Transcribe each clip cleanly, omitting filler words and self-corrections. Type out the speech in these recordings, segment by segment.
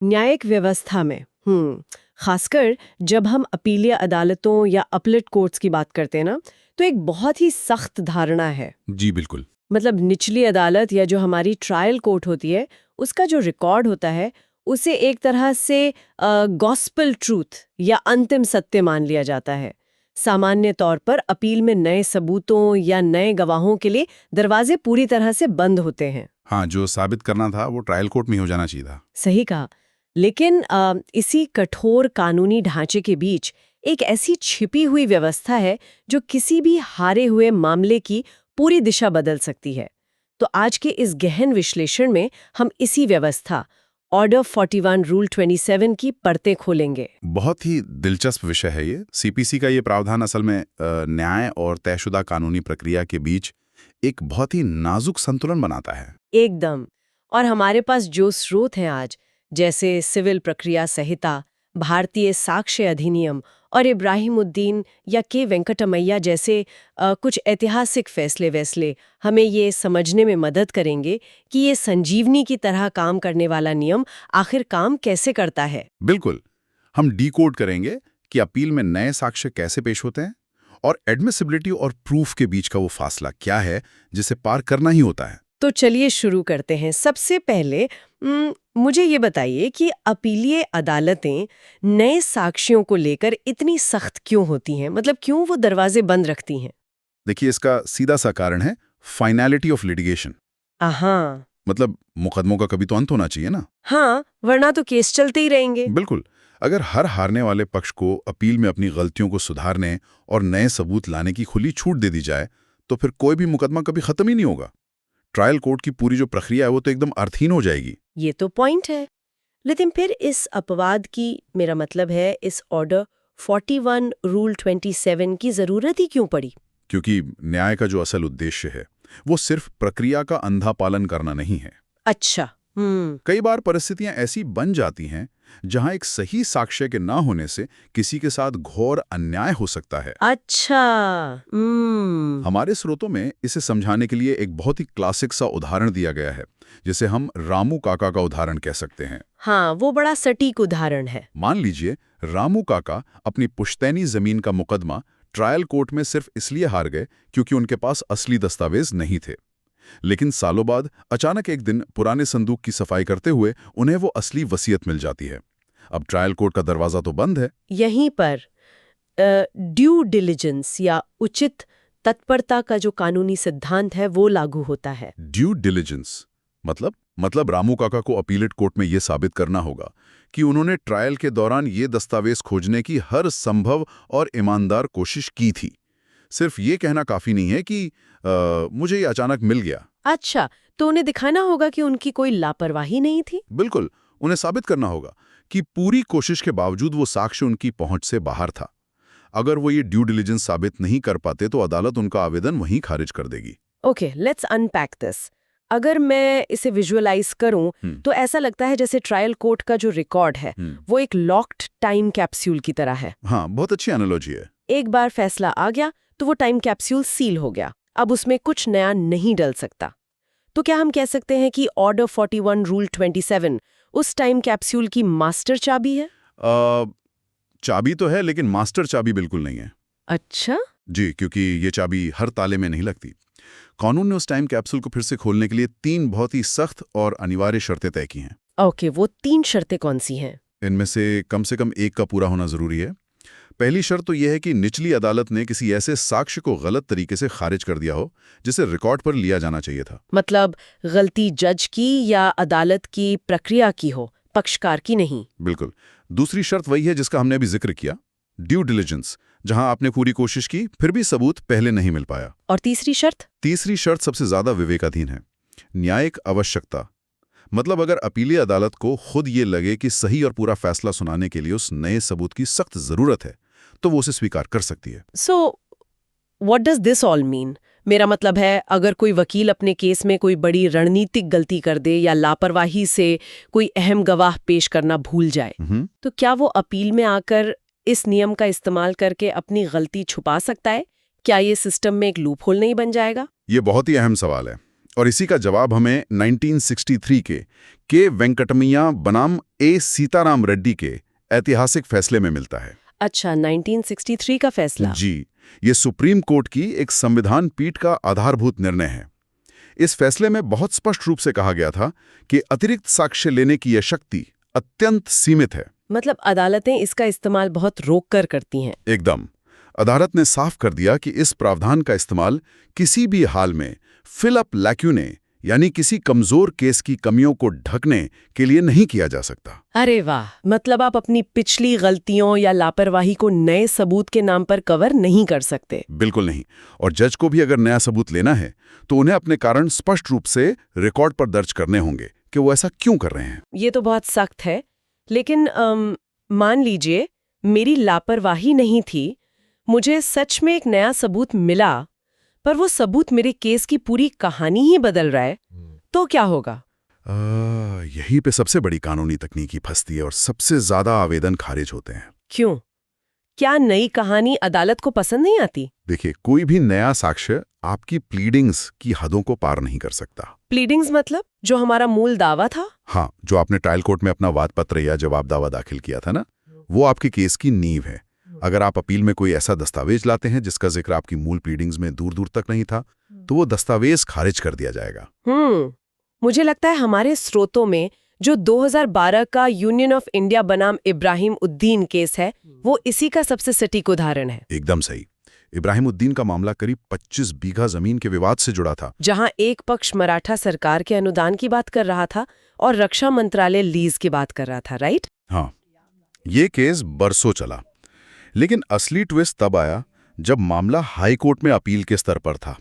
न्यायिक व्यवस्था में खासकर जब हम अपीलीय अदालतों या अपीलेट कोर्ट्स की बात करते हैं ना, तो एक बहुत ही सख्त धारणा है। जी बिल्कुल। मतलब निचली अदालत या जो हमारी ट्रायल कोर्ट होती है, उसका जो रिकॉर्ड होता है उसे एक तरह से गॉस्पेल ट्रूथ या अंतिम सत्य मान लिया जाता है। सामान्य तौर पर अपील में नए सबूतों या नए गवाहों के लिए दरवाजे पूरी तरह से बंद होते हैं। हाँ, जो साबित करना था वो ट्रायल कोर्ट में ही हो जाना चाहिए था। सही कहा। लेकिन इसी कठोर कानूनी ढांचे के बीच एक ऐसी छिपी हुई व्यवस्था है जो किसी भी हारे हुए मामले की पूरी दिशा बदल सकती है। तो आज के इस गहन विश्लेषण में हम इसी व्यवस्था, ऑर्डर 41 रूल 27 की परतें खोलेंगे। बहुत ही दिलचस्प विषय है ये। सीपीसी का ये प्रावधान असल में न्याय और तयशुदा कानूनी प्रक्रिया के बीच एक बहुत ही नाजुक संतुलन बनाता है। एकदम। और हमारे पास जो स्रोत हैं आज, जैसे सिविल प्रक्रिया संहिता, भारतीय साक्ष्य अधिनियम और इब्राहिमुद्दीन या के वेंकटमैया जैसे कुछ ऐतिहासिक फैसले हमें ये समझने में मदद करेंगे कि ये संजीवनी की तरह काम करने वाला नियम आखिर काम कैसे करता है। बिल्कुल। हम डिकोड करेंगे कि अपील में नए साक्ष्य कैसे पेश होते हैं और एडमिसिबिलिटी और प्रूफ के बीच का वो फासला क्या है जिसे पार करना ही होता है। तो चलिए शुरू करते हैं। सबसे पहले मुझे ये बताइए कि अपीलीय अदालतें नए साक्ष्यों को लेकर इतनी सख्त क्यों होती हैं? मतलब क्यों वो दरवाजे बंद रखती हैं? देखिए, इसका सीधा सा कारण है फाइनैलिटी ऑफ लिटिगेशन। हाँ। मतलब मुकदमों का कभी तो अंत होना चाहिए ना। हाँ, वरना तो केस चलते ही रहेंगे। बिल्कुल। अगर हर हारने वाले पक्ष को अपील में अपनी गलतियों को सुधारने और नए सबूत लाने की खुली छूट दे दी जाए तो फिर कोई भी मुकदमा कभी खत्म ही नहीं होगा। ट्रायल कोर्ट की पूरी जो प्रक्रिया है वो तो एकदम अर्थहीन हो जाएगी। ये तो पॉइंट है। लेकिन फिर इस अपवाद की, मेरा मतलब है इस ऑर्डर 41 रूल 27 की जरूरत ही क्यों पड़ी? क्योंकि न्याय का जो असल उद्देश्य है वो सिर्फ प्रक्रिया का अंधा पालन करना नहीं है। अच्छा। कई बार परिस्थितियां ऐसी बन जाती हैं जहां एक सही साक्ष्य के ना होने से किसी के साथ घोर अन्याय हो सकता है। अच्छा। हमारे स्रोतों में इसे समझाने के लिए एक बहुत ही क्लासिक सा उदाहरण दिया गया है, जिसे हम रामू काका का उदाहरण कह सकते हैं। हाँ, वो बड़ा सटीक उदाहरण है। मान लीजिए, रामू काका अपनी पुश्तैनी जमीन का मुकदमा ट्रायल कोर्ट में सिर्फ इसलिए हार गए क्योंकि उनके पास असली दस्तावेज नहीं थे। लेकिन सालों बाद अचानक एक दिन पुराने संदूक की सफाई करते हुए उन्हें वो असली वसीयत मिल जाती है। अब ट्रायल कोर्ट का दरवाजा तो बंद है। यहीं पर ड्यू डिलिजेंस या उचित तत्परता का जो कानूनी सिद्धांत है वो लागू होता है। ड्यू डिलिजेंस मतलब रामू काका को अपीलेट कोर्ट में यह साबित करना होगा कि उन्होंने ट्रायल के दौरान ये दस्तावेज खोजने की हर संभव और ईमानदार कोशिश की थी। सिर्फ ये कहना काफी नहीं है कि मुझे ये अचानक मिल गया। अच्छा, तो उन्हें दिखाना होगा कि उनकी कोई लापरवाही नहीं थी। बिल्कुल, उन्हें साबित करना होगा कि पूरी कोशिश के बावजूद वो साक्ष्य उनकी पहुंच से बाहर था। अगर वो ये ड्यू डिलिजेंस साबित नहीं कर पाते तो अदालत उनका आवेदन वहीं खारिज कर देगी। Okay, let's unpack this. अगर मैं इसे विजुअलाइज करूं तो ऐसा लगता है जैसे ट्रायल कोर्ट का जो रिकॉर्ड है वो एक लॉक्ड टाइम कैप्सूल की तरह है। हाँ, बहुत अच्छी एनालॉजी है। एक बार फैसला आ गया तो वो टाइम कैप्सूल सील हो गया। अब उसमें कुछ नया नहीं डल सकता। तो क्या हम कह सकते हैं कि ऑर्डर 41 रूल 27 उस टाइम कैप्सूल की मास्टर चाबी है? चाबी तो है, लेकिन मास्टर चाबी बिल्कुल नहीं है। अच्छा। जी, क्योंकि ये चाबी हर ताले में नहीं लगती। कानून ने उस टाइम कैप्सूल को फिर से खोलने के लिए 3 बहुत ही सख्त और अनिवार्य शर्तें तय की हैं। ओके, वो 3 शर्तें कौन सी हैं? इनमें से कम एक का पूरा होना जरूरी है। पहली शर्त तो यह है कि निचली अदालत ने किसी ऐसे साक्ष्य को गलत तरीके से खारिज कर दिया हो जिसे रिकॉर्ड पर लिया जाना चाहिए था। मतलब गलती जज की या अदालत की प्रक्रिया की हो, पक्षकार की नहीं। बिल्कुल। दूसरी शर्त वही है जिसका हमने अभी जिक्र किया, ड्यू डिलिजेंस, जहां आपने पूरी कोशिश की फिर भी सबूत पहले नहीं मिल पाया। और तीसरी शर्त? तीसरी शर्त सबसे ज्यादा विवेकाधीन है, न्यायिक आवश्यकता। मतलब अगर अपीलीय अदालत को खुद ये लगे कि सही और पूरा फैसला सुनाने के लिए उस नए सबूत की सख्त जरूरत है तो वो उसे स्वीकार कर सकती है। So what does this all mean? मेरा मतलब है, अगर कोई वकील अपने केस में कोई बड़ी रणनीतिक गलती कर दे या लापरवाही से कोई अहम गवाह पेश करना भूल जाए, तो क्या वो अपील में आकर इस नियम का इस्तेमाल करके अपनी गलती छुपा सकता है? क्या ये सिस्टम में एक लूपहोल नहीं बन जाएगा? ये बहुत ही अहम सवाल है। और इसी का जवाब हमें 1963 के वेंकटमैया बनाम ए सीताराम रेड्डी के ऐतिहासिक फैसले में मिलता है। अच्छा, 1963 का फैसला। जी, ये सुप्रीम कोर्ट की एक संविधान पीठ का आधारभूत निर्णय है। इस फैसले में बहुत स्पष्ट रूप से कहा गया था कि अतिरिक्त साक्ष्य लेने की यह शक्ति अत्यंत सीमित है। मतलब अदालतें इसका इस्तेमाल बहुत रोक कर करती हैं। एकदम। अदालत ने साफ कर दिया कि इस प्रावधान का इस्तेमाल किसी भी हाल में फिल अप लैक्यूने यानी किसी कमजोर केस की कमियों को ढकने के लिए नहीं किया जा सकता। अरे वाह, मतलब आप अपनी पिछली गलतियों या लापरवाही को नए सबूत के नाम पर कवर नहीं कर सकते। बिल्कुल नहीं। और जज को भी अगर नया सबूत लेना है तो उन्हें अपने कारण स्पष्ट रूप से रिकॉर्ड पर दर्ज करने होंगे कि वो ऐसा क्यों कर रहे हैं। ये तो बहुत सख्त है, लेकिन मान लीजिए मेरी लापरवाही नहीं थी, मुझे सच में एक नया सबूत मिला, पर वो सबूत मेरे केस की पूरी कहानी ही बदल रहा है, तो क्या होगा? यहीं पे सबसे बड़ी कानूनी तकनीकी फंसती है और सबसे ज्यादा आवेदन खारिज होते हैं। क्यों? क्या नई कहानी अदालत को पसंद नहीं आती? देखिए, कोई भी नया साक्ष्य आपकी प्लीडिंग्स की हदों को पार नहीं कर सकता। प्लीडिंग्स मतलब जो हमारा मूल दावा था? हाँ, जो आपने ट्रायल कोर्ट में अपना वाद पत्र या जवाब दावा दाखिल किया था ना, वो आपके केस की नींव है। अगर आप अपील में कोई ऐसा दस्तावेज लाते हैं जिसका जिक्र आपकी मूल प्लीडिंग्स में दूर दूर तक नहीं था, तो वो दस्तावेज खारिज कर दिया जाएगा। मुझे लगता है हमारे स्रोतों में जो 2012 का यूनियन ऑफ इंडिया बनाम इब्राहिम उद्दीन केस है, वो इसी का सबसे सटीक उदाहरण है। एकदम सही। इब्राहिम उद्दीन का मामला करीब 25 बीघा जमीन के विवाद से जुड़ा था, जहां एक पक्ष मराठा सरकार के अनुदान की बात कर रहा था और रक्षा मंत्रालय लीज की बात कर रहा था, राइट? हाँ, ये केस बरसों चला, लेकिन असली ट्विस्ट तब आया जब मामला हाई कोर्ट में अपील के स्तर पर था।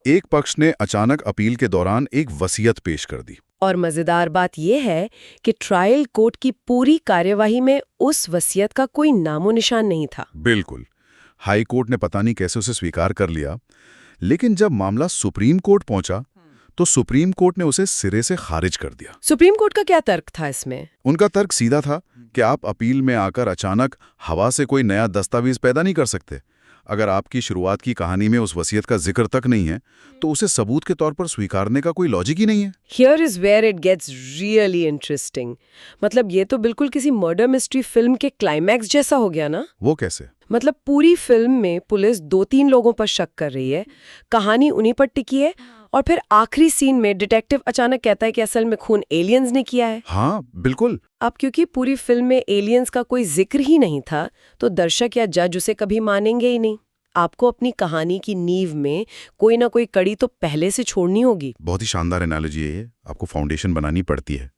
एक पक्ष ने अचानक अपील के दौरान एक वसीयत पेश कर दी। और मजेदार बात यह है कि ट्रायल कोर्ट की पूरी कार्यवाही में उस वसीयत का कोई नामो निशान नहीं था। बिल्कुल। हाई कोर्ट ने पता नहीं कैसे उसे स्वीकार कर लिया, लेकिन जब मामला सुप्रीम कोर्ट पहुंचा तो सुप्रीम कोर्ट ने उसे सिरे से खारिज कर दिया। सुप्रीम कोर्ट का क्या तर्क था इसमें? उनका तर्क सीधा था कि आप अपील में आकर अचानक हवा से कोई नया दस्तावेज पैदा नहीं कर सकते। अगर आपकी शुरुआत की कहानी में उस वसीयत का जिक्र तक नहीं है, तो उसे सबूत के तौर पर स्वीकारने का कोई लॉजिक ही नहीं है। Here is where it gets really interesting. मतलब ये तो बिल्कुल किसी मर्डर मिस्ट्री फिल्म के क्लाइमैक्स जैसा हो गया ना? वो कैसे? मतलब पूरी फिल्म में पुलिस 2-3 लोगों पर शक कर रही है, कहानी उन्हीं पर टिकी है, और फिर आखिरी सीन में डिटेक्टिव अचानक कहता है कि असल में खून एलियंस ने किया है। हाँ, बिल्कुल। अब क्योंकि पूरी फिल्म में एलियंस का कोई जिक्र ही नहीं था, तो दर्शक या जज उसे कभी मानेंगे ही नहीं। आपको अपनी कहानी की नींव में कोई ना कोई कड़ी तो पहले से छोड़नी होगी। बहुत ही शानदार एनालॉजी है ये। आपको फाउंडेशन बनानी पड़ती है।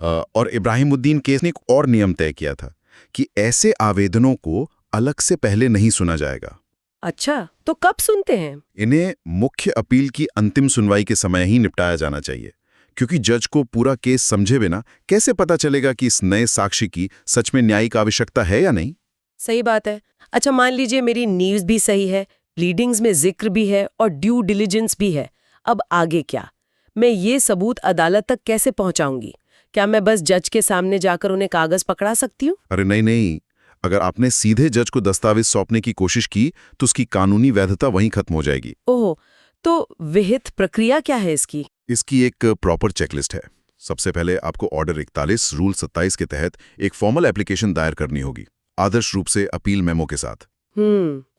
और इब्राहिम उद्दीन केस ने एक और नियम तय किया था कि ऐसे आवेदनों को अलग से पहले नहीं सुना जाएगा। अच्छा, तो कब सुनते हैं? इन्हें मुख्य अपील की अंतिम सुनवाई के समय ही निपटाया जाना चाहिए, क्योंकि जज को पूरा केस समझे बिना कैसे पता चलेगा कि इस नए साक्षी की सच में न्यायिक आवश्यकता है या नहीं। सही बात है। अच्छा, मान लीजिए मेरी नीव्स भी सही है, प्लीडिंग्स में जिक्र भी है और ड्यू डिलिजेंस भी है। अब आगे क्या? मैं ये सबूत अदालत तक कैसे पहुंचाऊंगी? क्या मैं बस जज के सामने जाकर उन्हें कागज पकड़ा सकती हूँ? अरे नहीं। अगर आपने सीधे जज को दस्तावेज सौंपने की कोशिश की तो उसकी कानूनी वैधता वहीं खत्म हो जाएगी। ओह, तो विहित प्रक्रिया क्या है इसकी? इसकी एक प्रॉपर चेकलिस्ट है। सबसे पहले आपको ऑर्डर 41 रूल 27 के तहत एक फॉर्मल एप्लीकेशन दायर करनी होगी, आदर्श रूप से अपील मेमो के साथ।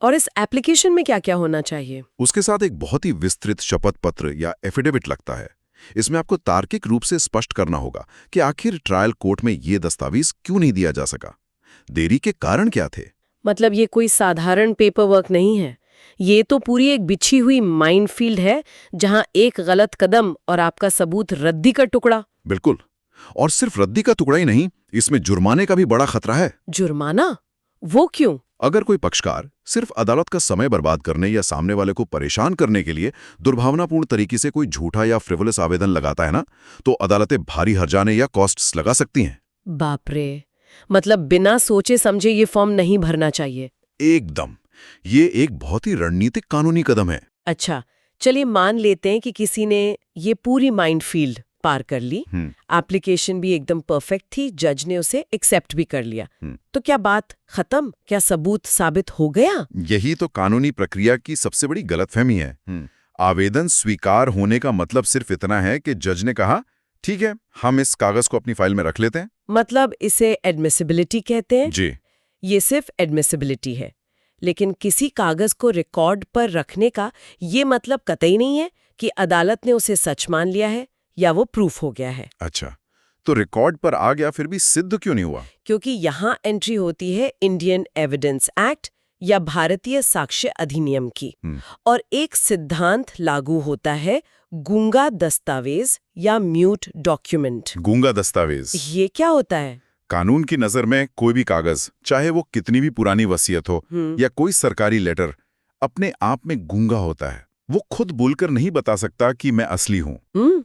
और इस एप्लीकेशन में क्या क्या होना चाहिए? उसके साथ एक बहुत ही विस्तृत शपथ पत्र या एफिडेविट लगता है। इसमें आपको तार्किक रूप से स्पष्ट करना होगा कि आखिर ट्रायल कोर्ट में ये दस्तावेज क्यों नहीं दिया जा सका, देरी के कारण क्या थे। मतलब ये कोई साधारण पेपर वर्क नहीं है, ये तो पूरी एक बिछी हुई माइनफील्ड है, जहां एक गलत कदम और आपका सबूत रद्दी का टुकड़ा। बिल्कुल। और सिर्फ रद्दी का टुकड़ा ही नहीं, इसमें जुर्माने का भी बड़ा खतरा है। जुर्माना? वो क्यों? अगर कोई पक्षकार सिर्फ अदालत का समय बर्बाद करने या सामने वाले को परेशान करने के लिए दुर्भावनापूर्ण तरीके से कोई झूठा या फ्रिवोलस आवेदन लगाता है ना, तो अदालतें भारी हर्जाने या कॉस्ट्स लगा सकती हैं। बाप रे, मतलब बिना सोचे समझे ये फॉर्म नहीं भरना चाहिए। एकदम। ये एक बहुत ही रणनीतिक कानूनी कदम है। अच्छा, चलिए मान लेते हैं कि किसी ने ये पूरी माइनफील्ड पार कर ली, एप्लीकेशन भी एकदम परफेक्ट थी, जज ने उसे एक्सेप्ट भी कर लिया, तो क्या बात खत्म? क्या सबूत साबित हो गया? यही तो कानूनी प्रक्रिया की सबसे बड़ी गलतफहमी है। आवेदन स्वीकार होने का मतलब सिर्फ इतना है कि जज ने कहा ठीक है, हम इस कागज को अपनी फाइल में रख लेते हैं। मतलब इसे एडमिसिबिलिटी कहते हैं। जी, ये सिर्फ एडमिसिबिलिटी है, लेकिन किसी कागज को रिकॉर्ड पर रखने का ये मतलब कतई नहीं है कि अदालत ने उसे सच मान लिया है या वो प्रूफ हो गया है। अच्छा, तो रिकॉर्ड पर आ गया फिर भी सिद्ध क्यों नहीं हुआ? क्योंकि यहाँ एंट्री होती है इंडियन एविडेंस एक्ट या भारतीय साक्ष्य अधिनियम की, और एक सिद्धांत लागू होता है, गूंगा दस्तावेज या म्यूट डॉक्यूमेंट। गूंगा दस्तावेज ये क्या होता है? कानून की नजर में कोई भी कागज, चाहे वो कितनी भी पुरानी वसीयत हो या कोई सरकारी लेटर, अपने आप में गूंगा होता है। वो खुद बोलकर नहीं बता सकता कि मैं असली हूँ।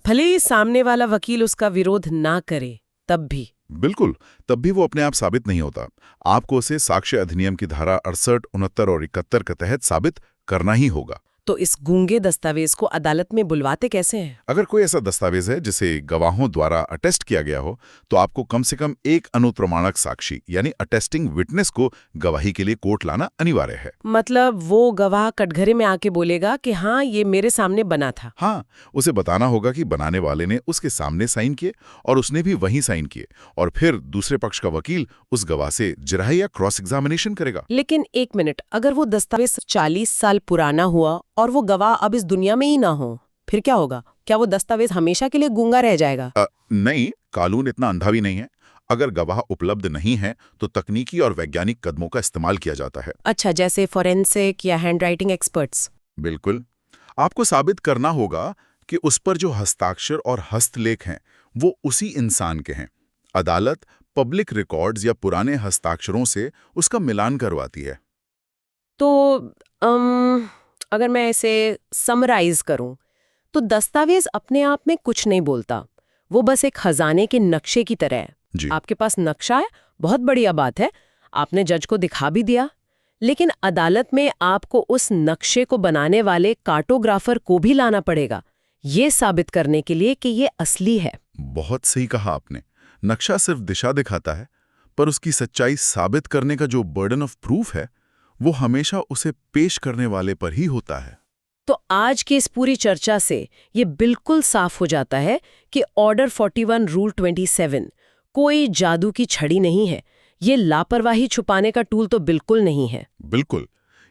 भले ही सामने वाला वकील उसका विरोध ना करे, तब भी। बिल्कुल, तब भी वो अपने आप साबित नहीं होता। आपको उसे साक्ष्य अधिनियम की धारा 68, 69 और 71 के तहत साबित करना ही होगा। तो इस गूंगे दस्तावेज को अदालत में बुलवाते कैसे हैं? अगर कोई ऐसा दस्तावेज है जिसे गवाहों द्वारा अटेस्ट किया गया हो, तो आपको कम से कम एक अनुप्रमाणक साक्षी यानी अटेस्टिंग विटनेस को गवाही के लिए कोर्ट लाना अनिवार्य है। मतलब वो गवाह कटघरे में आके बोलेगा कि हाँ, ये मेरे सामने बना था। हाँ, उसे बताना होगा कि बनाने वाले ने उसके सामने साइन किए और उसने भी वहीं साइन किए, और फिर दूसरे पक्ष का वकील उस गवाह से जिरह या क्रॉस एग्जामिनेशन करेगा। लेकिन एक मिनट, अगर वो दस्तावेज 40 साल पुराना हुआ और वो गवाह अब इस दुनिया में ही ना हो, फिर क्या होगा? क्या वो दस्तावेज हमेशा के लिए गूंगा रह जाएगा? नहीं, कानून इतना अंधा भी नहीं है। अगर गवाह उपलब्ध नहीं है तो तकनीकी और वैज्ञानिक कदमों का इस्तेमाल किया जाता है। अच्छा, जैसे फॉरेंसिक या हैंडराइटिंग एक्सपर्ट्स? बिल्कुल, आपको साबित करना होगा कि उस पर जो हस्ताक्षर और हस्तलेख हैं वो उसी इंसान के हैं। अदालत पब्लिक रिकॉर्ड्स या पुराने हस्ताक्षरों से उसका मिलान करवाती है। तो अगर मैं इसे समराइज करूं, तो दस्तावेज अपने आप में कुछ नहीं बोलता, वो बस एक खजाने के नक्शे की तरह है। जी, आपके पास नक्शा है, बहुत बढ़िया बात है, आपने जज को दिखा भी दिया, लेकिन अदालत में आपको उस नक्शे को बनाने वाले कार्टोग्राफर को भी लाना पड़ेगा, ये साबित करने के लिए कि ये असली है। बहुत सही कहा आपने। नक्शा सिर्फ दिशा दिखाता है, पर उसकी सच्चाई साबित करने का जो बर्डन ऑफ प्रूफ है वो हमेशा उसे पेश करने वाले पर ही होता है। तो आज की इस पूरी चर्चा से ये बिल्कुल साफ हो जाता है कि ऑर्डर 41 रूल 27 कोई जादू की छड़ी नहीं है, ये लापरवाही छुपाने का टूल तो बिल्कुल नहीं है। बिल्कुल,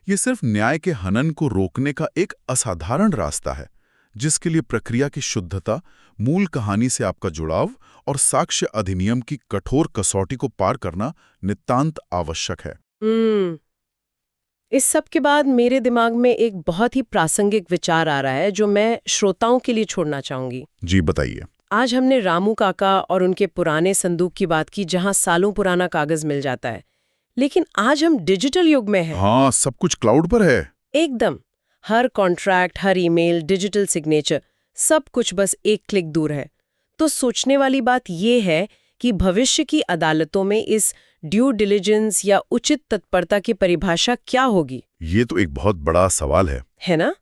ये सिर्फ न्याय के हनन को रोकने का एक असाधारण रास्ता है, जिसके लिए प्रक्रिया की शुद्धता, मूल कहानी से आपका जुड़ाव और साक्ष्य अधिनियम की कठोर कसौटी को पार करना नितांत आवश्यक है। इस सब के बाद मेरे दिमाग में एक बहुत ही प्रासंगिक विचार आ रहा है जो मैं श्रोताओं के लिए छोड़ना चाहूंगी। जी, बताइए। आज हमने रामू काका और उनके पुराने संदूक की बात की, जहां सालों पुराना कागज मिल जाता है, लेकिन आज हम डिजिटल युग में हैं। हाँ, सब कुछ क्लाउड पर है। एकदम, हर कॉन्ट्रैक्ट, हर ईमेल, डिजिटल सिग्नेचर, सब कुछ बस एक क्लिक दूर है। तो सोचने वाली बात यह है कि भविष्य की अदालतों में इस ड्यू डिलिजेंस या उचित तत्परता की परिभाषा क्या होगी? ये तो एक बहुत बड़ा सवाल है ना?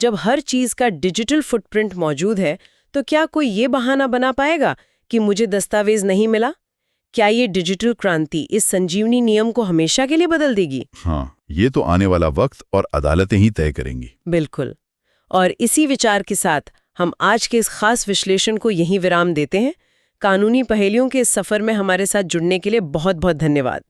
जब हर चीज का डिजिटल फुटप्रिंट मौजूद है, तो क्या कोई ये बहाना बना पाएगा कि मुझे दस्तावेज नहीं मिला? क्या ये डिजिटल क्रांति इस संजीवनी नियम को हमेशा के लिए बदल देगी? हाँ, ये तो आने वाला वक्त और अदालतें ही तय करेंगी। बिल्कुल। और इसी विचार के साथ हम आज के इस खास विश्लेषण को यहीं विराम देते हैं। कानूनी पहेलियों के इस सफर में हमारे साथ जुड़ने के लिए बहुत बहुत धन्यवाद।